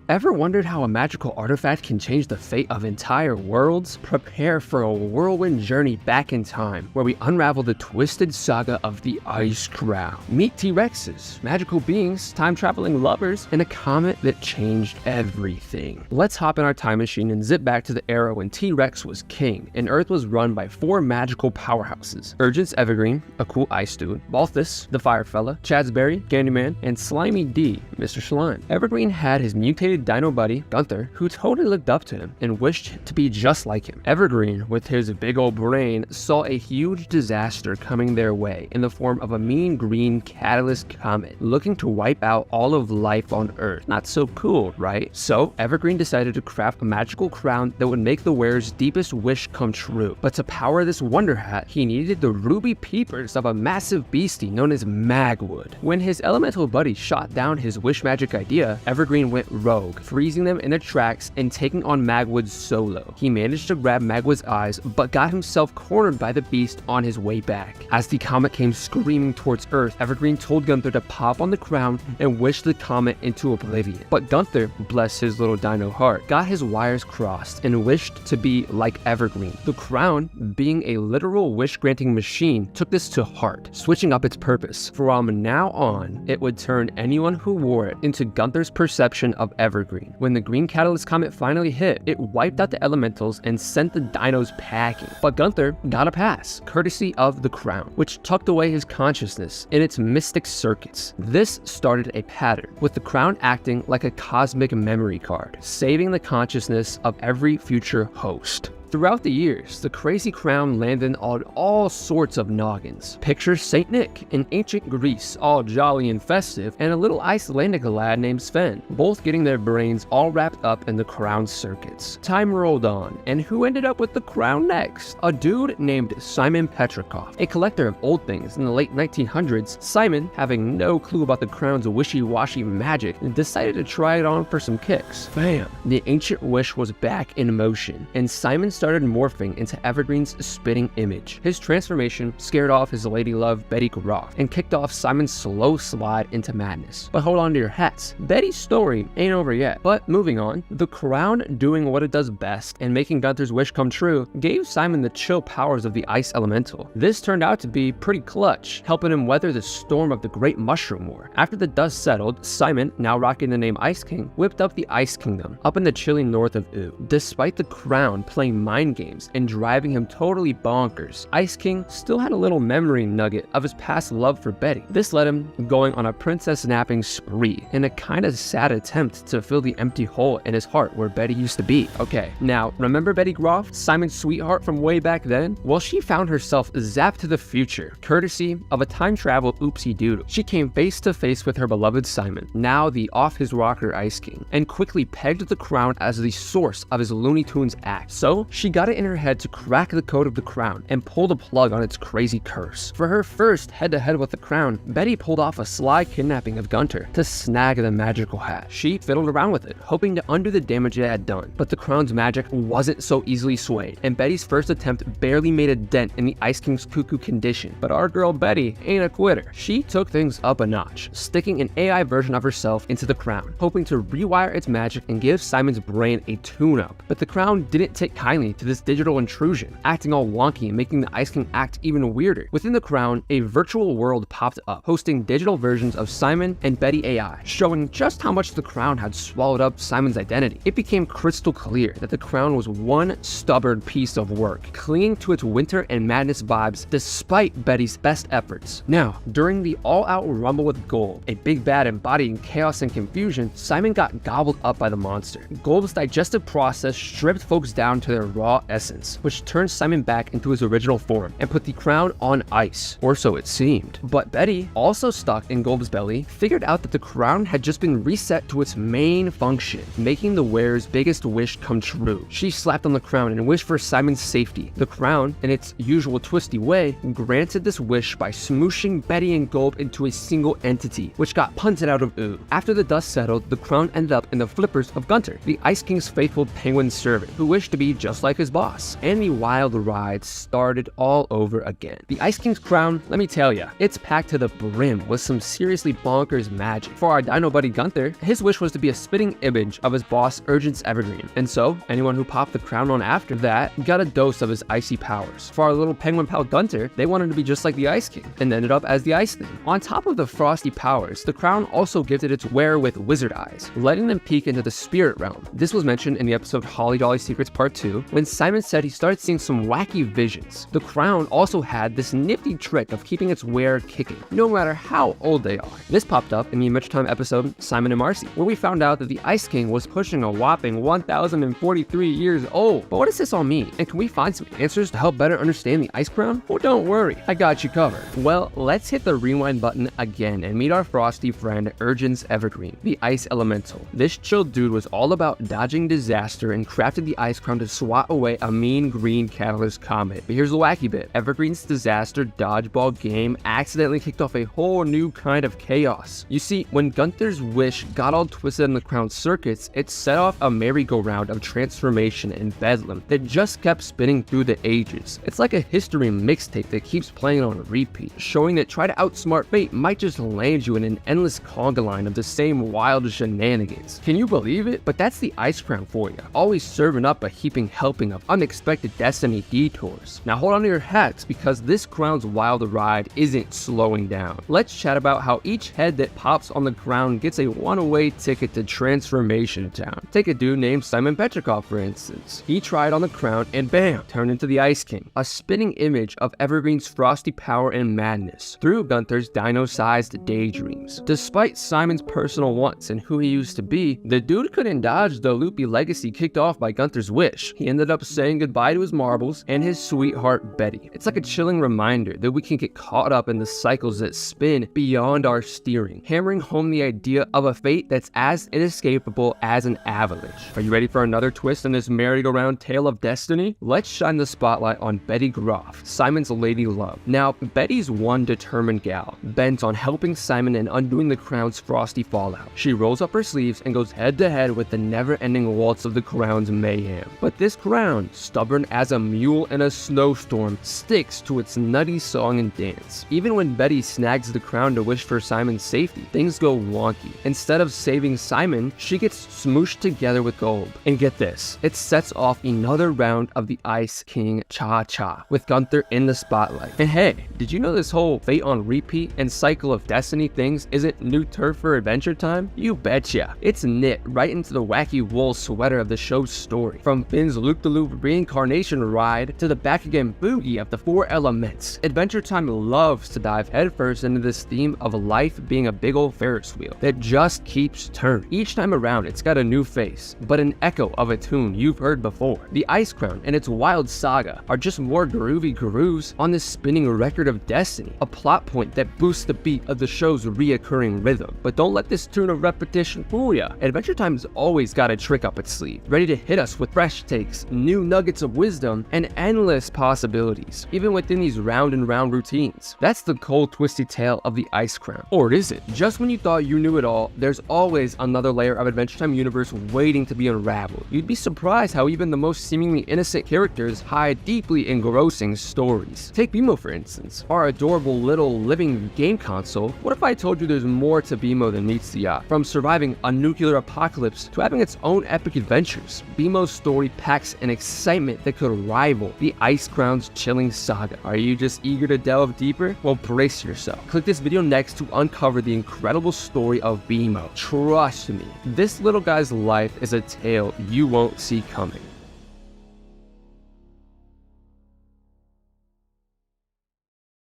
Ever wondered how a magical artifact can change the fate of entire worlds? Prepare for a whirlwind journey back in time, where we unravel the twisted saga of the Ice Crown. Meet T-Rexes, magical beings, time-traveling lovers, and a comet that changed everything. Let's hop in our time machine and zip back to the era when T-Rex was king, and Earth was run by 4 magical powerhouses: Urgence Evergreen, a cool ice dude, Balthus, the fire fella, Chadsberry, Candyman, and Slimy D, Mr. Slime. Evergreen had his mutated dino buddy, Gunther, who totally looked up to him and wished to be just like him. Evergreen, with his big old brain, saw a huge disaster coming their way in the form of a mean green catalyst comet looking to wipe out all of life on Earth. Not so cool, right? So Evergreen decided to craft a magical crown that would make the wearer's deepest wish come true. But to power this wonder hat, he needed the ruby peepers of a massive beastie known as Magwood. When his elemental buddy shot down his wish magic idea, Evergreen went rogue, freezing them in their tracks and taking on Magwood solo. He managed to grab Magwood's eyes, but got himself cornered by the beast on his way back. As the comet came screaming towards Earth, Evergreen told Gunther to pop on the crown and wish the comet into oblivion. But Gunther, bless his little dino heart, got his wires crossed and wished to be like Evergreen. The crown, being a literal wish-granting machine, took this to heart, switching up its purpose. From now on, it would turn anyone who wore it into Gunther's perception of Evergreen. When the green catalyst comet finally hit, it wiped out the elementals and sent the dinos packing. But Gunther got a pass, courtesy of the crown, which tucked away his consciousness in its mystic circuits. This started a pattern, with the crown acting like a cosmic memory card, saving the consciousness of every future host. Throughout the years, the crazy crown landed on all sorts of noggins. Picture Saint Nick in ancient Greece, all jolly and festive, and a little Icelandic lad named Sven, both getting their brains all wrapped up in the crown circuits. Time rolled on, and who ended up with the crown next? A dude named Simon Petrikov, a collector of old things in the late 1900s. Simon, having no clue about the crown's wishy-washy magic, decided to try it on for some kicks. Bam! The ancient wish was back in motion, and Simon started morphing into Evergreen's spitting image. His transformation scared off his lady love Betty Grof and kicked off Simon's slow slide into madness. But hold on to your hats, Betty's story ain't over yet. But moving on, the crown doing what it does best and making Gunther's wish come true gave Simon the chill powers of the ice elemental. This turned out to be pretty clutch, helping him weather the storm of the Great Mushroom War. After the dust settled, Simon, now rocking the name Ice King, whipped up the Ice Kingdom up in the chilly north of Ooo. Despite the crown playing mind games and driving him totally bonkers, Ice King still had a little memory nugget of his past love for Betty. This led him going on a princess napping spree in a kinda sad attempt to fill the empty hole in his heart where Betty used to be. Okay, now remember Betty Grof, Simon's sweetheart from way back then? Well, she found herself zapped to the future, courtesy of a time travel oopsie doodle. She came face to face with her beloved Simon, now the off his rocker Ice King, and quickly pegged the crown as the source of his Looney Tunes act. So she got it in her head to crack the code of the crown and pull the plug on its crazy curse. For her first head-to-head with the crown, Betty pulled off a sly kidnapping of Gunther to snag the magical hat. She fiddled around with it, hoping to undo the damage it had done, but the crown's magic wasn't so easily swayed, and Betty's first attempt barely made a dent in the Ice King's cuckoo condition. But our girl Betty ain't a quitter. She took things up a notch, sticking an AI version of herself into the crown, hoping to rewire its magic and give Simon's brain a tune-up. But the crown didn't take kindly to this digital intrusion, acting all wonky and making the Ice King act even weirder. Within the crown, a virtual world popped up, hosting digital versions of Simon and Betty AI, showing just how much the crown had swallowed up Simon's identity. It became crystal clear that the crown was one stubborn piece of work, clinging to its winter and madness vibes despite Betty's best efforts. Now, during the all-out rumble with GOLB, a big bad embodying chaos and confusion, Simon got gobbled up by the monster. GOLB's digestive process stripped folks down to their raw essence, which turned Simon back into his original form and put the crown on ice, or so it seemed. But Betty, also stuck in GOLB's belly, figured out that the crown had just been reset to its main function, making the wearer's biggest wish come true. She slapped on the crown and wished for Simon's safety. The crown, in its usual twisty way, granted this wish by smooshing Betty and GOLB into a single entity, which got punted out of Ooo. After the dust settled, the crown ended up in the flippers of Gunther, the Ice King's faithful penguin servant, who wished to be just like his boss. And the wild ride started all over again. The Ice King's crown, let me tell ya, it's packed to the brim with some seriously bonkers magic. For our dino buddy Gunther, his wish was to be a spitting image of his boss Urgence Evergreen. And so, anyone who popped the crown on after that got a dose of his icy powers. For our little penguin pal Gunther, they wanted to be just like the Ice King, and ended up as the Ice Thing. On top of the frosty powers, the crown also gifted its wearer with wizard eyes, letting them peek into the spirit realm. This was mentioned in the episode Holly Jolly Secrets Part 2, when Simon said he started seeing some wacky visions. The crown also had this nifty trick of keeping its wearer kicking, no matter how old they are. This popped up in the Adventure Time episode Simon and Marcy, where we found out that the Ice King was pushing a whopping 1,043 years old. But what does this all mean? And can we find some answers to help better understand the Ice Crown? Well, don't worry, I got you covered. Well, let's hit the rewind button again and meet our frosty friend Urgence Evergreen, the Ice Elemental. This chill dude was all about dodging disaster and crafted the Ice Crown to swat away a mean green catalyst comet. But here's the wacky bit. Evergreen's disaster dodgeball game accidentally kicked off a whole new kind of chaos. You see, when Gunther's wish got all twisted in the crown's circuits, it set off a merry-go-round of transformation and bedlam that just kept spinning through the ages. It's like a history mixtape that keeps playing on repeat, showing that try to outsmart fate might just land you in an endless conga line of the same wild shenanigans. Can you believe it? But that's the Ice Crown for you, always serving up a heaping helping of unexpected destiny detours. Now hold on to your hats, because this crown's wild ride isn't slowing down. Let's chat about how each head that pops on the crown gets a one-way ticket to Transformation Town. Take a dude named Simon Petrikov, for instance. He tried on the crown and bam, turned into the Ice King, a spinning image of Evergreen's frosty power and madness through Gunther's dino-sized daydreams. Despite Simon's personal wants and who he used to be, the dude couldn't dodge the loopy legacy kicked off by Gunther's wish. He ended up saying goodbye to his marbles and his sweetheart Betty. It's like a chilling reminder that we can get caught up in the cycles that spin beyond our steering, hammering home the idea of a fate that's as inescapable as an avalanche. Are you ready for another twist in this merry-go-round tale of destiny? Let's shine the spotlight on Betty Grof, Simon's lady love. Now, Betty's one determined gal, bent on helping Simon and undoing the crown's frosty fallout. She rolls up her sleeves and goes head-to-head with the never-ending waltz of the crown's mayhem. But this crown, stubborn as a mule in a snowstorm, sticks to its nutty song and dance. Even when Betty snags the crown to wish for Simon's safety, things go wonky. Instead of saving Simon, she gets smooshed together with GOLB. And get this, it sets off another round of the Ice King cha-cha, with Gunther in the spotlight. And hey, did you know this whole fate on repeat and cycle of destiny things isn't new turf for Adventure Time? You betcha. It's knit right into the wacky wool sweater of the show's story. From Finn's loop-de-loop reincarnation ride to the back-again boogie of the 4 elements, Adventure Time loves to dive headfirst into this theme of life being a big old Ferris wheel that just keeps turning. Each time around, it's got a new face, but an echo of a tune you've heard before. The Ice Crown and its wild saga are just more groovy grooves on this spinning record of destiny, a plot point that boosts the beat of the show's reoccurring rhythm. But don't let this tune of repetition fool ya. Adventure Time's always got a trick up its sleeve, ready to hit us with fresh takes, new nuggets of wisdom, and endless possibilities, even within these round and round routines. That's the cold, twisty tale of the Ice Crown. Or is it? Just when you thought you knew it all, there's always another layer of Adventure Time universe waiting to be unraveled. You'd be surprised how even the most seemingly innocent characters hide deeply engrossing stories. Take BMO for instance, our adorable little living game console. What if I told you there's more to BMO than meets the eye? From surviving a nuclear apocalypse to having its own epic adventures, BMO's story packs an excitement that could rival the Ice Crown's chilling saga. Are you just eager to delve deeper? Well, brace yourself. Click this video next to uncover the incredible story of BMO. Trust me, this little guy's life is a tale you won't see coming.